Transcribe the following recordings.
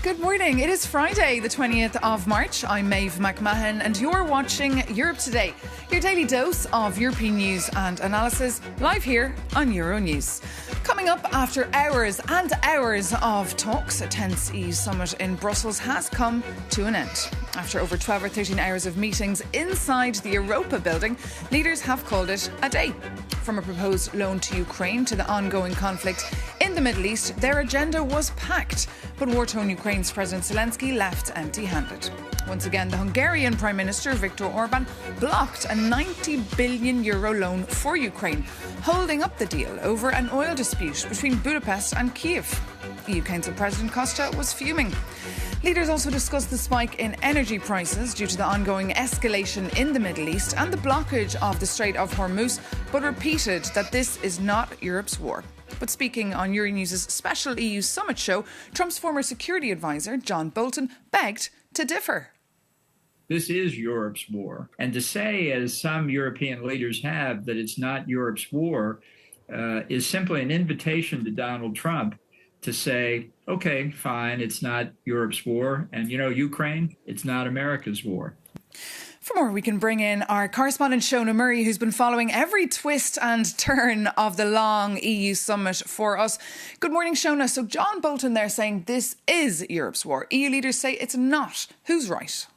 Good morning. It is Friday, the 20th of March. I'm Maeve McMahon and you're watching Europe Today, your daily dose of European news and analysis, live here on Euronews. Coming up after hours and hours of talks, a tense EU summit in Brussels has come to an end. After over 12 or 13 hours of meetings inside the Europa building, leaders have called it a day. From a proposed loan to Ukraine to the ongoing conflict in the Middle East, their agenda was packed. But war-torn Ukraine's President Zelensky left empty-handed. Once again, the Hungarian Prime Minister Viktor Orban blocked a €90 billion loan for Ukraine, holding up the deal over an oil dispute between Budapest and Kiev. EU Council President Costa was fuming. Leaders also discussed the spike in energy prices due to the ongoing escalation in the Middle East and the blockage of the Strait of Hormuz, but repeated that this is not Europe's war. But speaking on Euronews' special EU summit show, Trump's former security advisor, John Bolton, begged to differ. This is Europe's war. And to say, as some European leaders have, that it's not Europe's war is simply an invitation to Donald Trump to say, okay, fine, it's not Europe's war. And, Ukraine, it's not America's war. For more, we can bring in our correspondent Shona Murray, who's been following every twist and turn of the long EU summit for us. Good morning, Shona. So John Bolton there saying this is Europe's war. EU leaders say it's not. Who's right?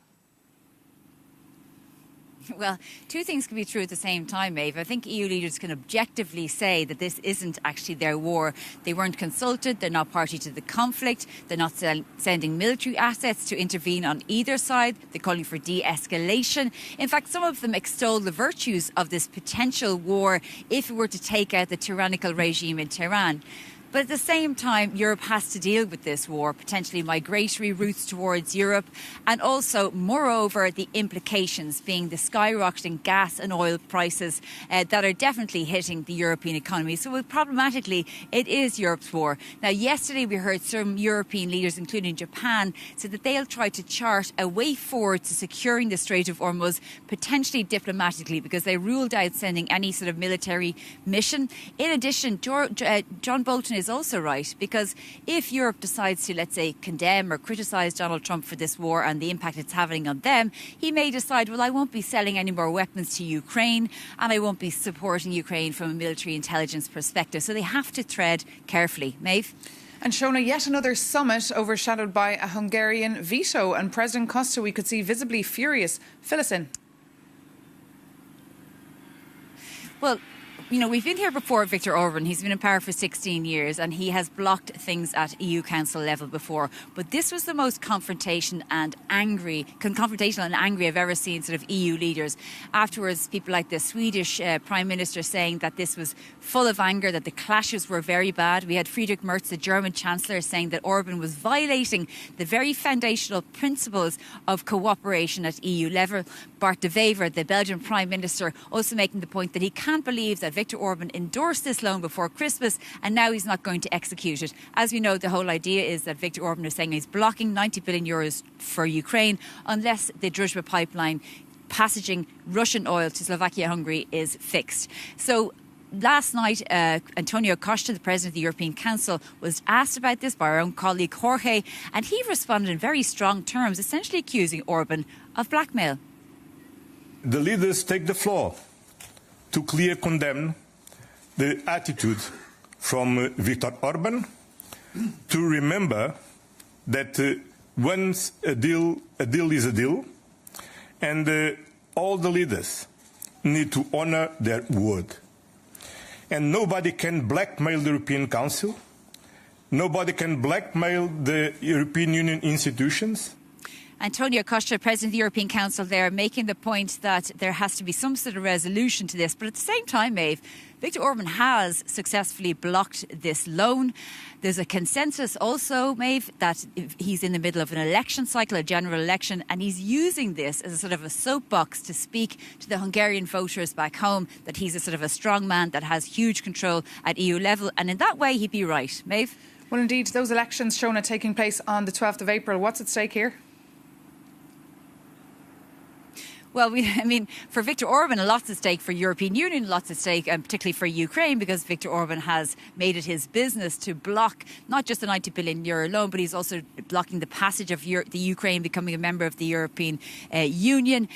Well, two things can be true at the same time, Maeve. I think EU leaders can objectively say that this isn't actually their war. They weren't consulted, they're not party to the conflict, they're not sending military assets to intervene on either side, they're calling for de-escalation. In fact, some of them extol the virtues of this potential war if it were to take out the tyrannical regime in Tehran. But at the same time, Europe has to deal with this war, potentially migratory routes towards Europe, and also, moreover, the implications being the skyrocketing gas and oil prices that are definitely hitting the European economy. So problematically, it is Europe's war. Now, yesterday we heard some European leaders, including Japan, say that they'll try to chart a way forward to securing the Strait of Hormuz, potentially diplomatically, because they ruled out sending any sort of military mission. In addition, John Bolton is also right, because if Europe decides to, let's say, condemn or criticise Donald Trump for this war and the impact it's having on them, he may decide, well, I won't be selling any more weapons to Ukraine and I won't be supporting Ukraine from a military intelligence perspective. So they have to tread carefully. Maeve? And Shona, yet another summit overshadowed by a Hungarian veto, and President Costa we could see visibly furious. Fill us in. Well, we've been here before, Viktor Orban. He's been in power for 16 years and he has blocked things at EU Council level before. But this was the most confrontational and angry I've ever seen sort of EU leaders. Afterwards, people like the Swedish Prime Minister saying that this was full of anger, that the clashes were very bad. We had Friedrich Merz, the German Chancellor, saying that Orban was violating the very foundational principles of cooperation at EU level. Bart de Wever, the Belgian Prime Minister, also making the point that he can't believe that Viktor Orban endorsed this loan before Christmas and now he's not going to execute it. As we know, the whole idea is that Viktor Orban is saying he's blocking €90 billion for Ukraine unless the Druzhba pipeline passaging Russian oil to Slovakia-Hungary is fixed. So last night, Antonio Costa, the President of the European Council, was asked about this by our own colleague Jorge, and he responded in very strong terms, essentially accusing Orban of blackmail. The leaders take the floor to clearly condemn the attitude from Viktor Orban, to remember that once a deal is a deal, and all the leaders need to honour their word. And nobody can blackmail the European Council, nobody can blackmail the European Union institutions. Antonio Costa, President of the European Council there, making the point that there has to be some sort of resolution to this. But at the same time, Maeve, Viktor Orban has successfully blocked this loan. There's a consensus also, Maeve, that he's in the middle of an election cycle, a general election, and he's using this as a sort of a soapbox to speak to the Hungarian voters back home that he's a sort of a strong man that has huge control at EU level. And in that way, he'd be right. Maeve? Well, indeed, those elections, Shona, taking place on the 12th of April. What's at stake here? Well, for Viktor Orban, lots at stake for European Union, lots at stake, and particularly for Ukraine, because Viktor Orban has made it his business to block not just the €90 billion loan, but he's also blocking the passage of the Ukraine becoming a member of the European Union.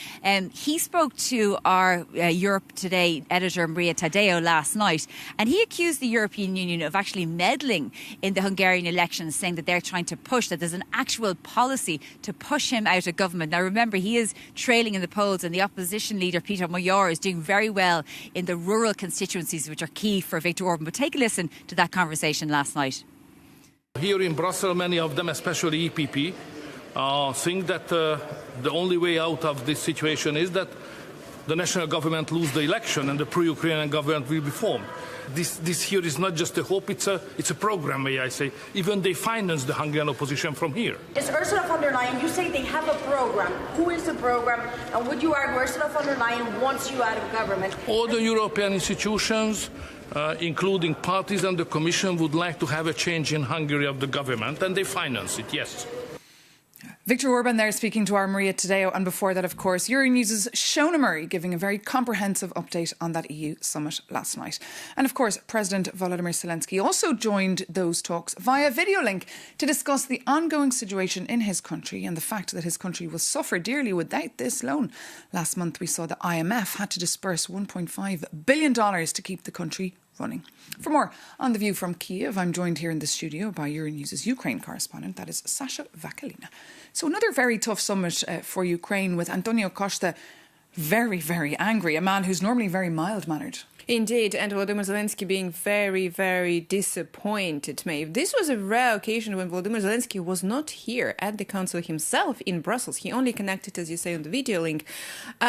He spoke to our Europe Today editor, Maria Tadeo, last night, and he accused the European Union of actually meddling in the Hungarian elections, saying that they're trying to push, that there's an actual policy to push him out of government. Now, remember, he is trailing in the polls, and the opposition leader, Peter Major, is doing very well in the rural constituencies, which are key for Viktor Orban. But take a listen to that conversation last night. Here in Brussels, many of them, especially EPP, think that the only way out of this situation is that the national government lose the election and the pro-Ukrainian government will be formed. This here is not just a hope, it's a program, may I say. Even they finance the Hungarian opposition from here. Is Ursula von der Leyen, you say they have a program. Who is the program? And would you argue Ursula von der Leyen wants you out of government? All the European institutions, including parties and the Commission, would like to have a change in Hungary of the government, and they finance it, yes. Viktor Orban there speaking to our Maria Tadeo, and before that, of course, Yuri's Shona Murray giving a very comprehensive update on that EU summit last night. And of course, President Volodymyr Zelensky also joined those talks via video link to discuss the ongoing situation in his country and the fact that his country will suffer dearly without this loan. Last month, we saw the IMF had to disburse $1.5 billion to keep the country running. For more on The View from Kiev, I'm joined here in the studio by Yuroniews's Ukraine correspondent, that is Sasha Vakalina. So another very tough summit for Ukraine, with Antonio Costa very, very angry, a man who's normally very mild-mannered. Indeed, and Volodymyr Zelensky being very, very disappointed, Maeve. This was a rare occasion when Volodymyr Zelensky was not here at the Council himself in Brussels. He only connected, as you say, on the video link.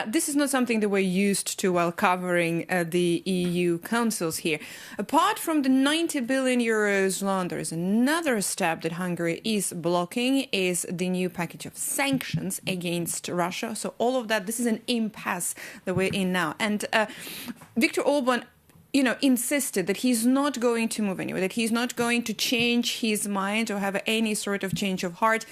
This is not something that we're used to while covering the EU councils here. Apart from the €90 billion loan, there is another step that Hungary is blocking, is the new package of sanctions against Russia. So all of that, this is an impasse that we're in now. And Viktor Orban, insisted that he's not going to move anywhere, that he's not going to change his mind or have any sort of change of heart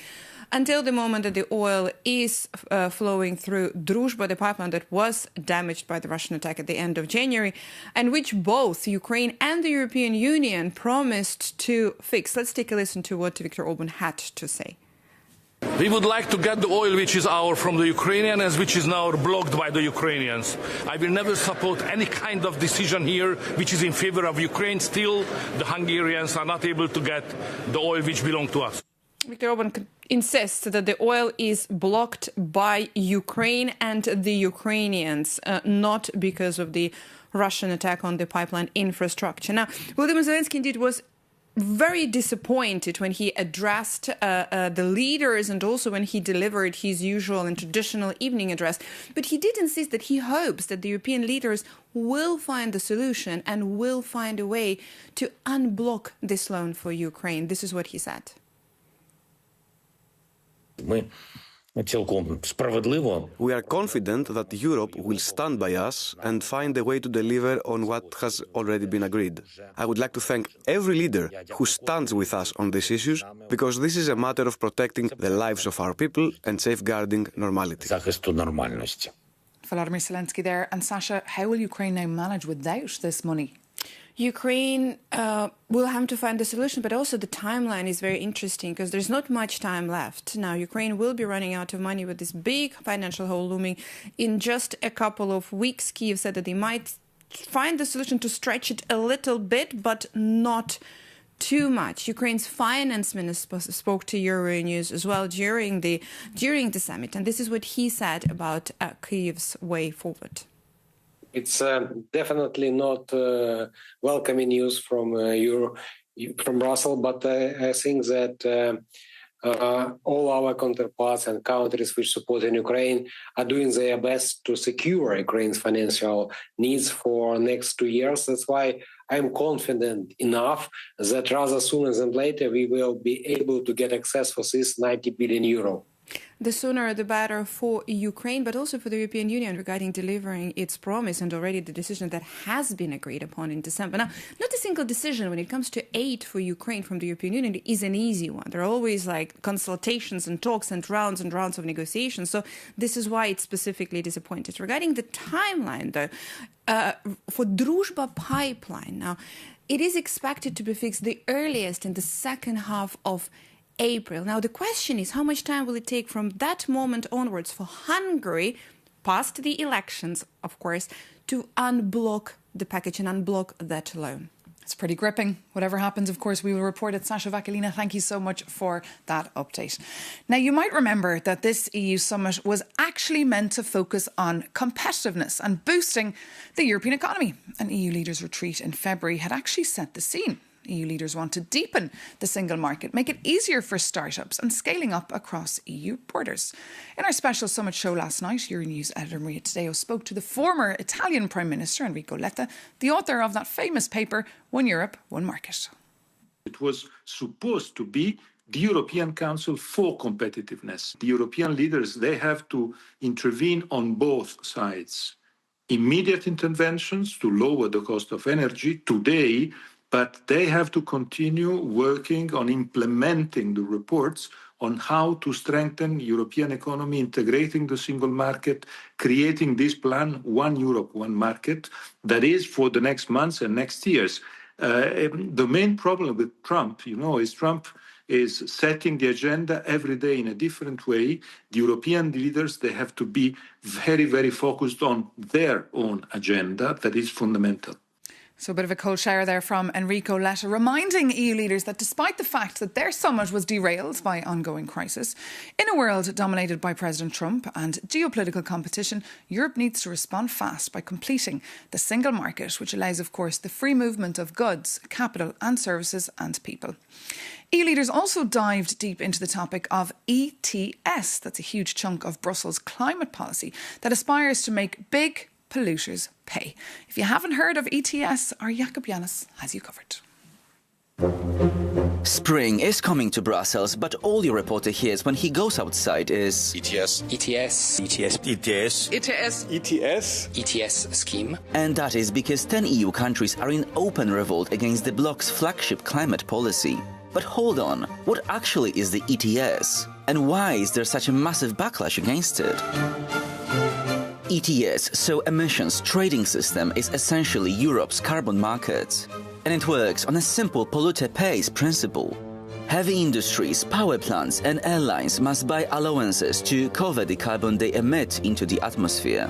until the moment that the oil is flowing through Druzhba, the pipeline that was damaged by the Russian attack at the end of January, and which both Ukraine and the European Union promised to fix. Let's take a listen to what Viktor Orban had to say. We would like to get the oil which is ours from the Ukrainians, which is now blocked by the Ukrainians. I will never support any kind of decision here which is in favor of Ukraine. Still, the Hungarians are not able to get the oil which belongs to us. Viktor Orban insists that the oil is blocked by Ukraine and the Ukrainians, not because of the Russian attack on the pipeline infrastructure. Now, Volodymyr Zelensky indeed was very disappointed when he addressed the leaders and also when he delivered his usual and traditional evening address. But he did insist that he hopes that the European leaders will find the solution and will find a way to unblock this loan for Ukraine. This is what he said. We are confident that Europe will stand by us and find a way to deliver on what has already been agreed. I would like to thank every leader who stands with us on these issues, because this is a matter of protecting the lives of our people and safeguarding normality. Volodymyr Zelensky there. And Sasha, how will Ukraine now manage without this money? Ukraine will have to find a solution, but also the timeline is very interesting because there's not much time left. Now, Ukraine will be running out of money with this big financial hole looming in just a couple of weeks. Kyiv said that they might find the solution to stretch it a little bit, but not too much. Ukraine's finance minister spoke to Yuroniewz as well during the summit, and this is what he said about Kyiv's way forward. It's definitely not welcoming news from Brussels, but I think that all our counterparts and countries which support Ukraine are doing their best to secure Ukraine's financial needs for next 2 years. That's why I'm confident enough that rather sooner than later we will be able to get access for this €90 billion. The sooner the better for Ukraine, but also for the European Union regarding delivering its promise and already the decision that has been agreed upon in December. Now, not a single decision when it comes to aid for Ukraine from the European Union is an easy one. There are always like consultations and talks and rounds of negotiations. So this is why it's specifically disappointed. Regarding the timeline, though, for Druzhba pipeline, now, it is expected to be fixed the earliest in the second half of April. Now, the question is, how much time will it take from that moment onwards for Hungary, past the elections, of course, to unblock the package and unblock that loan? It's pretty gripping. Whatever happens, of course, we will report it. Sasha Vakalina, thank you so much for that update. Now, you might remember that this EU summit was actually meant to focus on competitiveness and boosting the European economy. An EU leaders' retreat in February had actually set the scene. EU leaders want to deepen the single market, make it easier for startups and scaling up across EU borders. In our special summit show last night, Yoronews editor Maria Taddeo spoke to the former Italian Prime Minister Enrico Letta, the author of that famous paper, One Europe, One Market. It was supposed to be the European Council for competitiveness. The European leaders, they have to intervene on both sides. Immediate interventions to lower the cost of energy today, but they have to continue working on implementing the reports on how to strengthen European economy, integrating the single market, creating this plan, One Europe, One Market, that is for the next months and next years. The main problem with Trump, is Trump is setting the agenda every day in a different way. The European leaders, they have to be very, very focused on their own agenda. That is fundamental. So a bit of a cold shower there from Enrico Letta, reminding EU leaders that despite the fact that their summit was derailed by ongoing crisis, in a world dominated by President Trump and geopolitical competition, Europe needs to respond fast by completing the single market, which allows, of course, the free movement of goods, capital and services and people. EU leaders also dived deep into the topic of ETS. That's a huge chunk of Brussels' climate policy that aspires to make big polluters pay. If you haven't heard of ETS, our Jakub Janis has you covered. Spring is coming to Brussels, but all your reporter hears when he goes outside is ETS, ETS, ETS, ETS, ETS, ETS, ETS scheme. And that is because 10 EU countries are in open revolt against the bloc's flagship climate policy. But hold on, what actually is the ETS? And why is there such a massive backlash against it? ETS, so emissions trading system, is essentially Europe's carbon market. And it works on a simple polluter pays principle. Heavy industries, power plants and airlines must buy allowances to cover the carbon they emit into the atmosphere.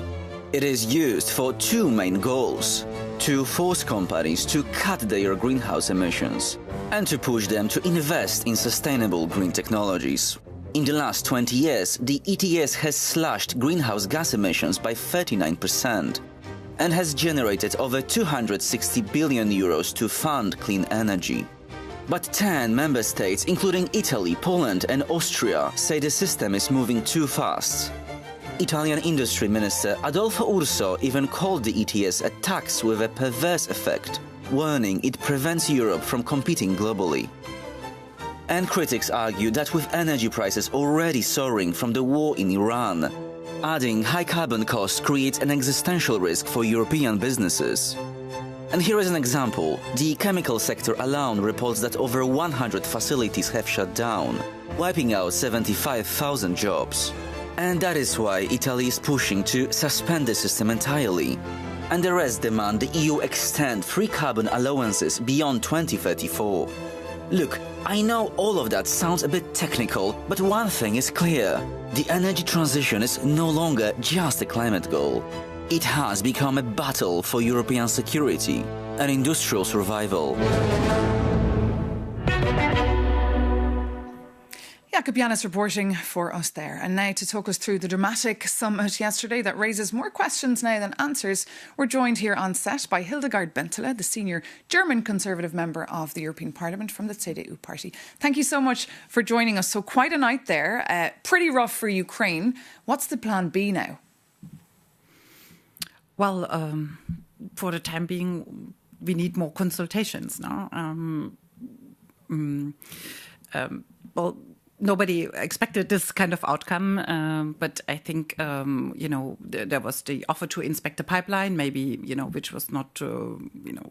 It is used for two main goals: to force companies to cut their greenhouse emissions and to push them to invest in sustainable green technologies. In the last 20 years, the ETS has slashed greenhouse gas emissions by 39% and has generated over 260 billion euros to fund clean energy. But 10 member states, including Italy, Poland and Austria, say the system is moving too fast. Italian Industry Minister Adolfo Urso even called the ETS a tax with a perverse effect, warning it prevents Europe from competing globally. And critics argue that with energy prices already soaring from the war in Iran, adding high carbon costs creates an existential risk for European businesses. And here is an example. The chemical sector alone reports that over 100 facilities have shut down, wiping out 75,000 jobs. And that is why Italy is pushing to suspend the system entirely. And the rest demand the EU extend free carbon allowances beyond 2034. Look, I know all of that sounds a bit technical, but one thing is clear. The energy transition is no longer just a climate goal. It has become a battle for European security and industrial survival. Jakub Janis reporting for us there. And now to talk us through the dramatic summit yesterday that raises more questions now than answers, we're joined here on set by Hildegard Bentele, the senior German Conservative member of the European Parliament from the CDU party. Thank you so much for joining us. So quite a night there. Pretty rough for Ukraine. What's the plan B now? Well, for the time being, we need more consultations now. Well, nobody expected this kind of outcome, but I think, there was the offer to inspect the pipeline, maybe, which was not,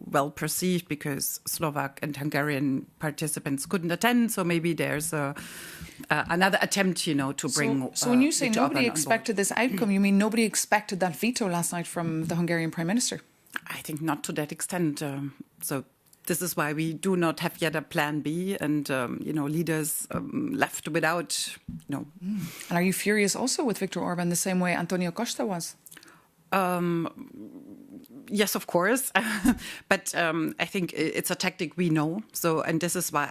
well perceived because Slovak and Hungarian participants couldn't attend. So maybe there's another attempt, to bring. So when you say nobody expected this outcome, you mean nobody expected that veto last night from the Hungarian Prime Minister? I think not to that extent. This is why we do not have yet a plan B, and leaders left without. And are you furious also with Viktor Orban the same way Antonio Costa was? Yes, of course, but I think it's a tactic we know. So, and this is why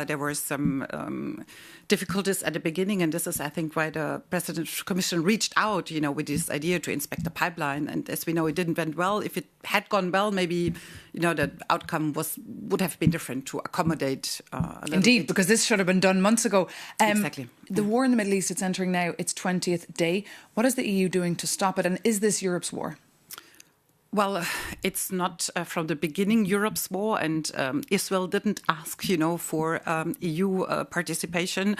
there were some difficulties at the beginning, and this is, I think, why the President's Commission reached out, with this idea to inspect the pipeline. And as we know, it didn't went well. If it had gone well, maybe the outcome would have been different to accommodate. Indeed, because this should have been done months ago. Exactly. The war in the Middle East, it's entering now its 20th day. What is the EU doing to stop it? And is this Europe's war? Well, it's not from the beginning Europe's war, and Israel didn't ask, for EU participation.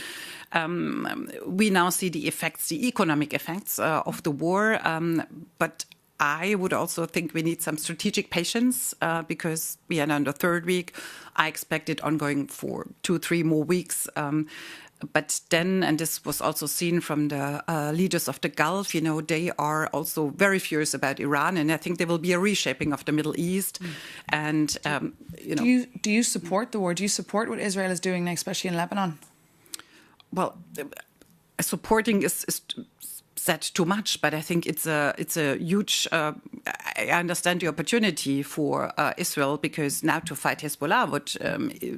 We now see the effects, the economic effects of the war, but I would also think we need some strategic patience because we are now in the third week. I expect it ongoing for 2-3 more weeks. But then, and this was also seen from the leaders of the Gulf, they are also very furious about Iran, and I think there will be a reshaping of the Middle East. And do you support the war? Do you support what Israel is doing now, especially in Lebanon? Well, supporting is said too much, but I think it's a huge. I understand the opportunity for Israel, because now to fight Hezbollah, what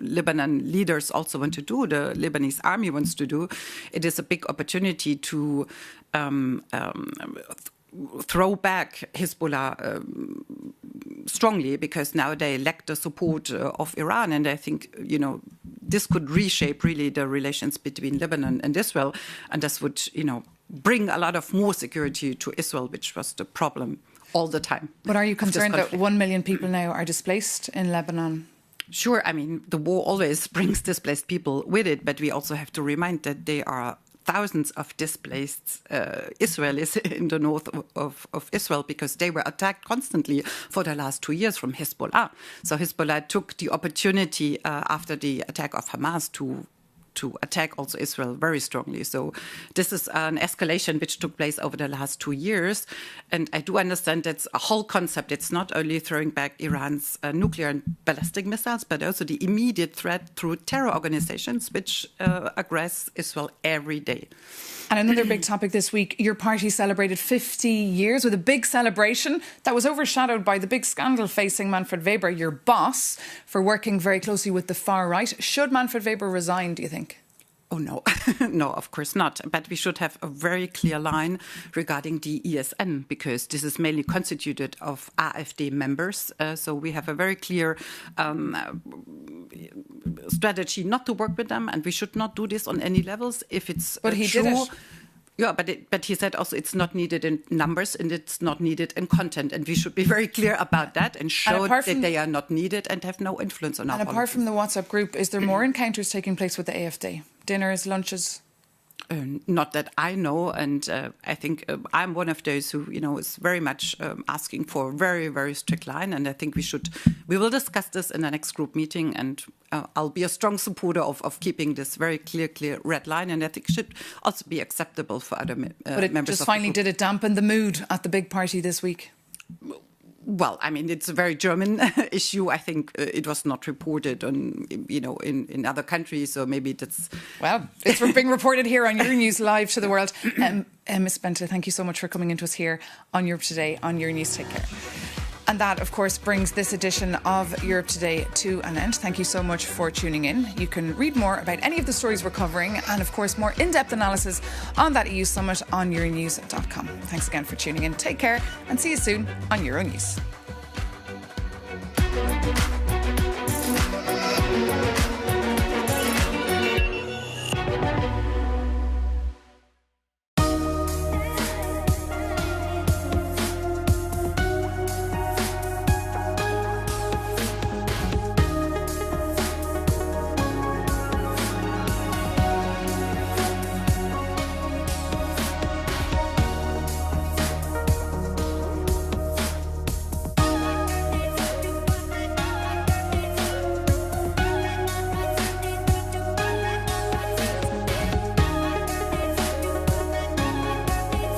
Lebanon leaders also want to do, the Lebanese army wants to do, it is a big opportunity to throw back Hezbollah strongly, because now they lack the support of Iran, and I think this could reshape really the relations between Lebanon and Israel, and this would bring a lot of more security to Israel, which was the problem all the time. But are you concerned that 1 million people now are displaced in Lebanon? Sure. I mean, the war always brings displaced people with it, but we also have to remind that there are thousands of displaced Israelis in the north of Israel, because they were attacked constantly for the last 2 years from Hezbollah. So Hezbollah took the opportunity after the attack of Hamas to attack also Israel very strongly. So this is an escalation which took place over the last 2 years. And I do understand that's a whole concept. It's not only throwing back Iran's nuclear and ballistic missiles, but also the immediate threat through terror organizations which aggress Israel every day. And another big topic this week, your party celebrated 50 years with a big celebration that was overshadowed by the big scandal facing Manfred Weber, your boss, for working very closely with the far right. Should Manfred Weber resign, do you think? Oh, no. No, of course not. But we should have a very clear line regarding the ESN, because this is mainly constituted of AfD members. So we have a very clear strategy not to work with them, and we should not do this on any levels. If it's But he true, did it. Yeah, but he said also it's not needed in numbers and it's not needed in content. And we should be very clear about that and show that they are not needed and have no influence on our policies. And apart from the WhatsApp group, is there more encounters taking place with the AfD? Dinners, lunches? Not that I know, and I think I'm one of those who, is very much asking for a very, very strict line, and I think we will discuss this in the next group meeting, and I'll be a strong supporter of keeping this very clear red line, and I think it should also be acceptable for other members of the group. But it just finally did it dampen the mood at the big party this week? Well, I mean, it's a very German issue. I think it was not reported on, in other countries, so maybe that's... Well, it's being reported here on Euronews Live to the world. Ms. Bente, thank you so much for coming into us here on Europe Today on Euronews. Take care. And that, of course, brings this edition of Europe Today to an end. Thank you so much for tuning in. You can read more about any of the stories we're covering and, of course, more in-depth analysis on that EU summit on Euronews.com. Thanks again for tuning in. Take care and see you soon on Euronews.